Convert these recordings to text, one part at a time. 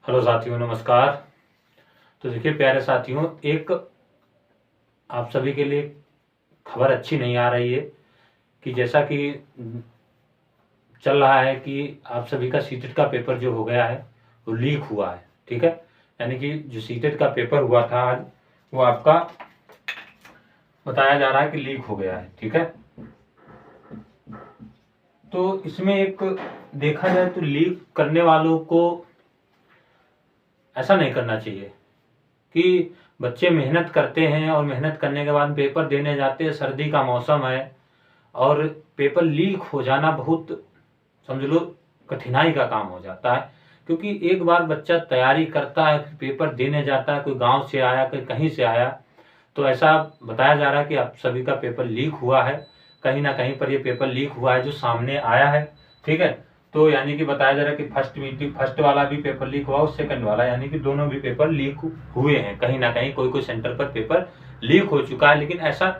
Hello साथियों, नमस्कार। तो देखिए प्यारे साथियों, एक आप सभी के लिए खबर अच्छी नहीं आ रही है कि जैसा कि चल रहा है कि आप सभी का सीटेट का पेपर जो हो गया है वो लीक हुआ है। ठीक है, यानी कि जो सीटेट का पेपर हुआ था आज, वो आपका बताया जा रहा है कि लीक हो गया है। ठीक है, तो इसमें एक देखा जाए तो लीक करने वालों को ऐसा नहीं करना चाहिए कि बच्चे मेहनत करते हैं और मेहनत करने के बाद पेपर देने जाते हैं, सर्दी का मौसम है और पेपर लीक हो जाना बहुत समझ लो कठिनाई का काम हो जाता है। क्योंकि एक बार बच्चा तैयारी करता है, पेपर देने जाता है, कोई गांव से आया, कोई कहीं से आया, तो ऐसा बताया जा रहा है कि आप सभी का पेपर लीक हुआ है। कहीं ना कहीं पर ये पेपर लीक हुआ है जो सामने आया है। ठीक है, तो यानी कि बताया जा रहा है कि फर्स्ट वाला भी पेपर लीक हुआ और सेकंड वाला, यानी कि दोनों भी पेपर लीक हुए हैं। कहीं ना कहीं कोई कोई सेंटर पर पेपर लीक हो चुका है, लेकिन ऐसा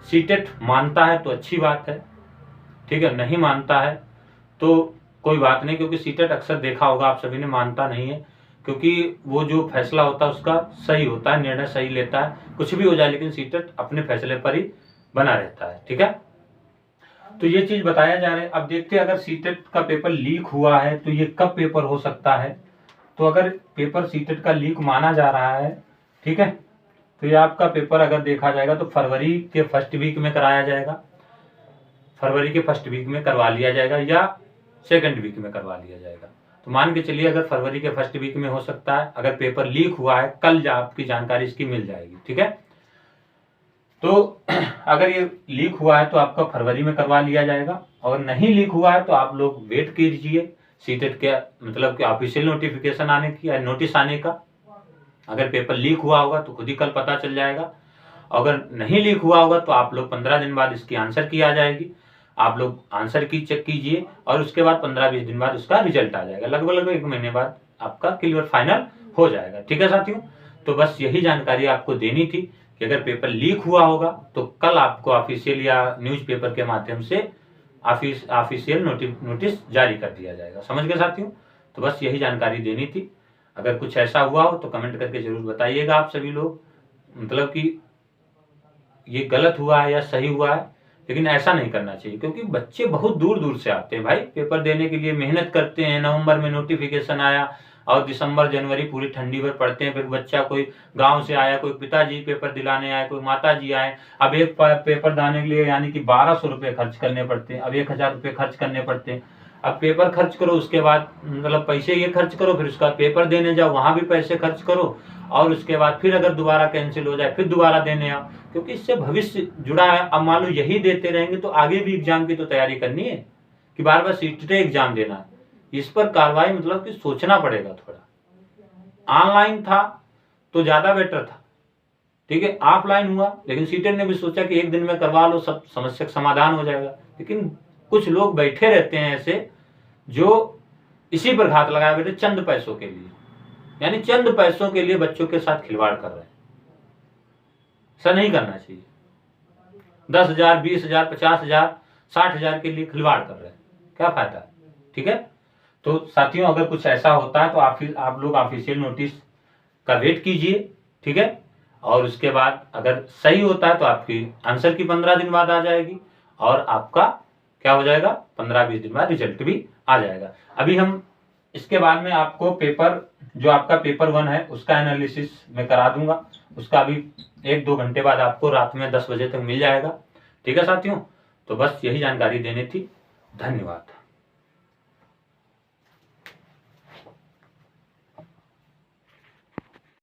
सीटेट मानता है तो अच्छी बात है। ठीक है, नहीं मानता है तो कोई बात नहीं, क्योंकि सीटेट अक्सर देखा होगा आप सभी ने मानता नहीं है, क्योंकि वो जो फैसला होता है उसका सही होता है, निर्णय सही लेता है, कुछ भी हो जाए लेकिन सीटेट अपने फैसले पर ही बना रहता है। ठीक है, तो ये चीज बताया जा रहा है। अब देखते हैं अगर सीटेट का पेपर लीक हुआ है तो ये कब पेपर हो सकता है। तो अगर पेपर सीटेट का लीक माना जा रहा है, ठीक है, तो ये आपका पेपर अगर देखा जाएगा तो फरवरी के फर्स्ट वीक में कराया जाएगा, फरवरी के फर्स्ट वीक में करवा लिया जाएगा या सेकंड वीक में करवा लिया जाएगा। तो मान के चलिए अगर फरवरी के फर्स्ट वीक में हो सकता है। अगर पेपर लीक हुआ है कल आपकी जानकारी इसकी मिल जाएगी। ठीक है, तो अगर ये लीक हुआ है तो आपका फरवरी में करवा लिया जाएगा, और नहीं लीक हुआ है तो आप लोग वेट कीजिए सीटेट के मतलब कि ऑफिशियल नोटिफिकेशन आने की या नोटिस आने का। अगर पेपर लीक हुआ होगा तो खुद ही कल पता चल जाएगा, अगर नहीं लीक हुआ होगा तो आप लोग 15 दिन बाद इसकी आंसर की आ जाएगी। आप लोग आंसर की चेक कीजिए और उसके बाद 15-20 दिन बाद उसका रिजल्ट आ जाएगा। लगभग 1 महीने बाद आपका क्लियर फाइनल हो जाएगा। ठीक है साथियों, तो बस यही जानकारी आपको देनी थी कि अगर पेपर लीक हुआ होगा तो कल आपको ऑफिशियल या न्यूज़पेपर के माध्यम से ऑफिशियल नोटिस जारी कर दिया जाएगा। समझ गए साथियों, तो बस यही जानकारी देनी थी। अगर कुछ ऐसा हुआ हो तो कमेंट करके जरूर बताइएगा आप सभी लोग, मतलब कि ये गलत हुआ है या सही हुआ है। लेकिन ऐसा नहीं करना चाहिए, क्योंकि बच्चे बहुत दूर दूर से आते हैं भाई पेपर देने के लिए, मेहनत करते हैं। नवंबर में नोटिफिकेशन आया और दिसंबर जनवरी पूरी ठंडी भर पढ़ते हैं। फिर बच्चा कोई गांव से आया, कोई पिताजी पेपर दिलाने आए, कोई माता जी आए। अब एक पेपर दाने के लिए यानी कि 1200 रुपये खर्च करने पड़ते हैं, अब 1000 रुपये खर्च करने पड़ते हैं। अब पेपर खर्च करो, उसके बाद मतलब पैसे ये खर्च करो, फिर उसका पेपर देने जाओ, वहां भी पैसे खर्च करो, और उसके बाद फिर अगर दोबारा कैंसिल हो जाए फिर दोबारा देने आओ, क्योंकि इससे भविष्य जुड़ा है। अब मान लो यही देते रहेंगे तो आगे भी एग्जाम की तो तैयारी करनी है कि बार बार सीटेट एग्जाम देना है। इस पर कार्रवाई मतलब कि सोचना पड़ेगा थोड़ा। ऑनलाइन था तो ज्यादा बेटर था, ठीक है, ऑफलाइन हुआ, लेकिन सीटेट ने भी सोचा कि एक दिन में करवा लो, सब समस्या का समाधान हो जाएगा। लेकिन कुछ लोग बैठे रहते हैं ऐसे जो इसी पर घात लगाए बैठे चंद पैसों के लिए, यानी चंद पैसों के लिए बच्चों के साथ खिलवाड़ कर रहे हैं। ऐसा नहीं करना चाहिए। 10,000, 20,000, 50,000, 60,000 के लिए खिलवाड़ कर रहे हैं, क्या फायदा है। ठीक है, तो साथियों अगर कुछ ऐसा होता है तो आप लोग ऑफिशियल नोटिस का वेट कीजिए। ठीक है, और उसके बाद अगर सही होता है तो आपकी आंसर की 15 दिन बाद आ जाएगी, और आपका क्या हो जाएगा 15-20 दिन बाद रिजल्ट भी आ जाएगा। अभी हम इसके बाद में आपको पेपर जो आपका पेपर 1 है उसका एनालिसिस मैं करा दूंगा, उसका अभी 1-2 घंटे बाद आपको रात में 10 बजे तक मिल जाएगा। ठीक है साथियों, तो बस यही जानकारी देनी थी। धन्यवाद।